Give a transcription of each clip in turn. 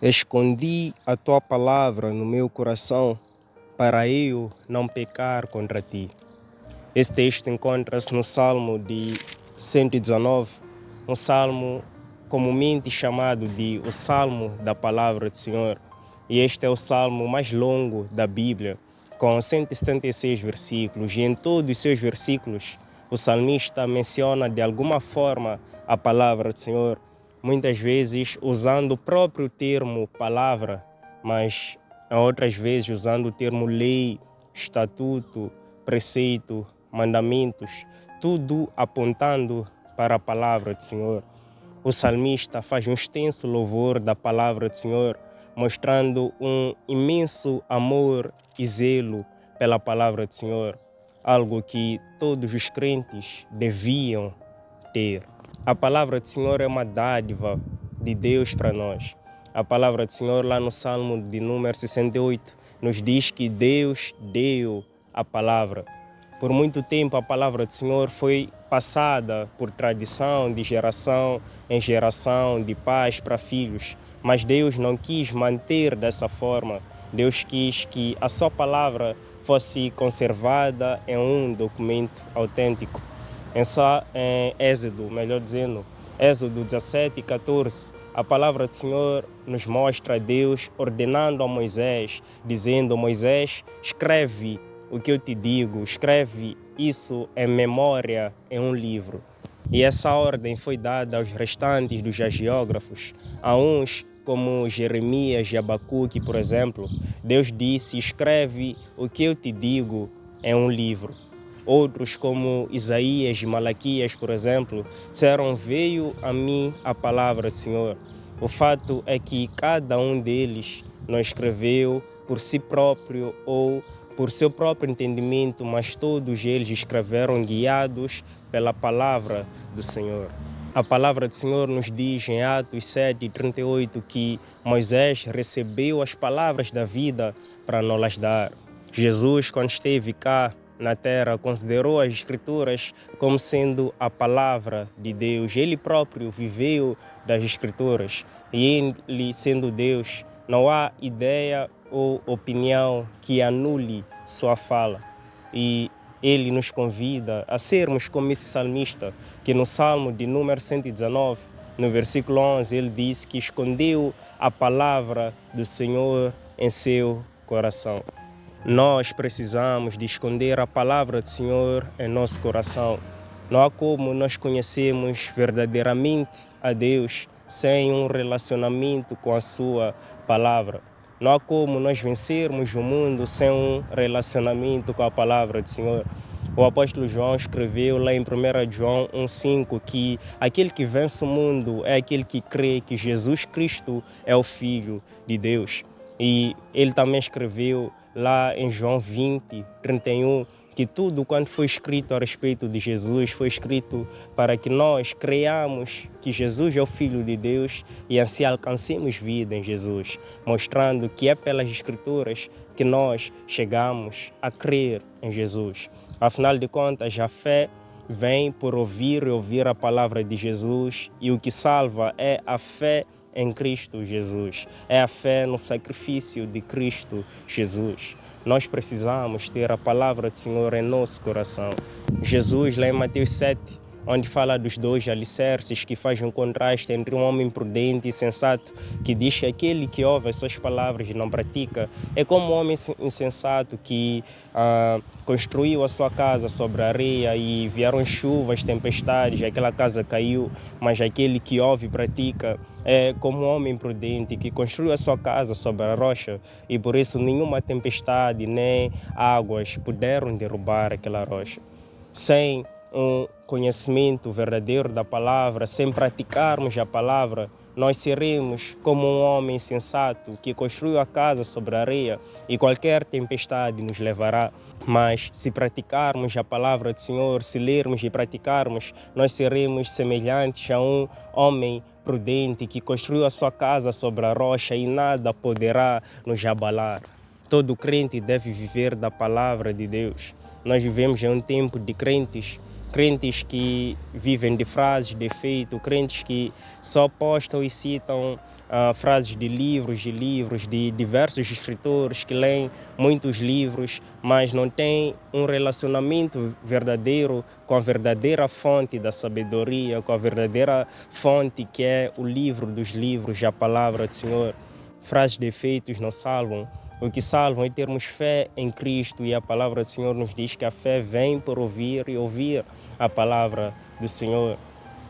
Escondi a tua palavra no meu coração para eu não pecar contra ti. Esse texto encontra-se no Salmo de 119, um salmo comumente chamado de o Salmo da Palavra do Senhor. E este é o salmo mais longo da Bíblia, com 176 versículos. E em todos os seus versículos, o salmista menciona de alguma forma a Palavra do Senhor, muitas vezes usando o próprio termo palavra, mas outras vezes usando o termo lei, estatuto, preceito, mandamentos, tudo apontando para a palavra do Senhor. O salmista faz um extenso louvor da palavra do Senhor, mostrando um imenso amor e zelo pela palavra do Senhor, algo que todos os crentes deviam ter. A palavra do Senhor é uma dádiva de Deus para nós. A palavra do Senhor, lá no Salmo de número 68, nos diz que Deus deu a palavra. Por muito tempo a palavra do Senhor foi passada por tradição, de geração em geração, de pais para filhos. Mas Deus não quis manter dessa forma. Deus quis que a sua palavra fosse conservada em um documento autêntico. Em Êxodo, melhor dizendo, Êxodo 17 e 14, a palavra do Senhor nos mostra Deus ordenando a Moisés, dizendo: Moisés, escreve o que eu te digo, escreve isso em memória em um livro. E essa ordem foi dada aos restantes dos hagiógrafos, a uns como Jeremias e Abacuque, por exemplo. Deus disse: escreve o que eu te digo em um livro. Outros, como Isaías e Malaquias, por exemplo, disseram: veio a mim a palavra do Senhor. O fato é que cada um deles não escreveu por si próprio ou por seu próprio entendimento, mas todos eles escreveram guiados pela palavra do Senhor. A palavra do Senhor nos diz em Atos 7:38 que Moisés recebeu as palavras da vida para nos las dar. Jesus, quando esteve cá na terra, considerou as Escrituras como sendo a palavra de Deus. Ele próprio viveu das Escrituras. E ele, sendo Deus, não há ideia ou opinião que anule sua fala. E ele nos convida a sermos como esse salmista, que no Salmo de número 119, no versículo 11, ele diz que escondeu a palavra do Senhor em seu coração. Nós precisamos de esconder a palavra do Senhor em nosso coração. Não há como nós conhecermos verdadeiramente a Deus sem um relacionamento com a sua palavra. Não há como nós vencermos o mundo sem um relacionamento com a palavra do Senhor. O apóstolo João escreveu lá em 1 João 1,5 que aquele que vence o mundo é aquele que crê que Jesus Cristo é o Filho de Deus. E ele também escreveu lá em João 20:31, que tudo quanto foi escrito a respeito de Jesus foi escrito para que nós creiamos que Jesus é o Filho de Deus e assim alcancemos vida em Jesus, mostrando que é pelas Escrituras que nós chegamos a crer em Jesus. Afinal de contas, a fé vem por ouvir e ouvir a palavra de Jesus, e o que salva é a fé em Cristo Jesus. É a fé no sacrifício de Cristo Jesus. Nós precisamos ter a palavra do Senhor em nosso coração. Jesus, lá em Mateus 7, onde fala dos dois alicerces, que faz um contraste entre um homem prudente e sensato, que diz que aquele que ouve as suas palavras e não pratica é como um homem insensato que construiu a sua casa sobre a areia e vieram chuvas, tempestades, aquela casa caiu, mas aquele que ouve e pratica é como um homem prudente que construiu a sua casa sobre a rocha e por isso nenhuma tempestade nem águas puderam derrubar aquela rocha. Sem um conhecimento verdadeiro da palavra, sem praticarmos a palavra, nós seremos como um homem sensato que construiu a casa sobre a areia e qualquer tempestade nos levará. Mas se praticarmos a palavra do Senhor, se lermos e praticarmos, nós seremos semelhantes a um homem prudente que construiu a sua casa sobre a rocha e nada poderá nos abalar. Todo crente deve viver da palavra de Deus. Nós vivemos em um tempo de crentes crentes que vivem de frases de efeito, crentes que só postam e citam frases de livros, de diversos escritores que leem muitos livros, mas não têm um relacionamento verdadeiro com a verdadeira fonte da sabedoria, com a verdadeira fonte que é o livro dos livros, a palavra do Senhor. Frases de efeitos não salvam. O que salvam é termos fé em Cristo, e a palavra do Senhor nos diz que a fé vem por ouvir e ouvir a palavra do Senhor.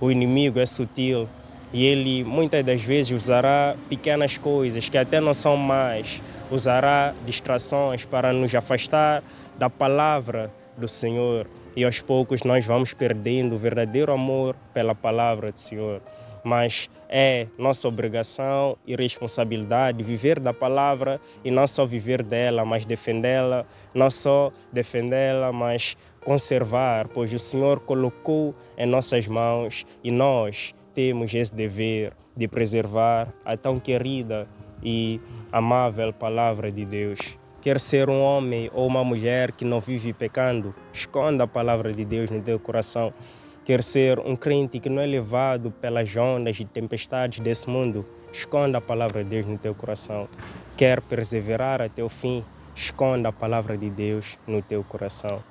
O inimigo é sutil e ele muitas das vezes usará pequenas coisas que até não são más, usará distrações para nos afastar da palavra do Senhor, e aos poucos nós vamos perdendo o verdadeiro amor pela palavra do Senhor. Mas é nossa obrigação e responsabilidade viver da palavra, e não só viver dela, mas defendê-la, não só defendê-la, mas conservar, pois o Senhor colocou em nossas mãos e nós temos esse dever de preservar a tão querida e amável palavra de Deus. Quer ser um homem ou uma mulher que não vive pecando, esconda a palavra de Deus no teu coração. Quer ser um crente que não é levado pelas ondas e tempestades desse mundo, esconda a palavra de Deus no teu coração. Quer perseverar até o fim, esconda a palavra de Deus no teu coração.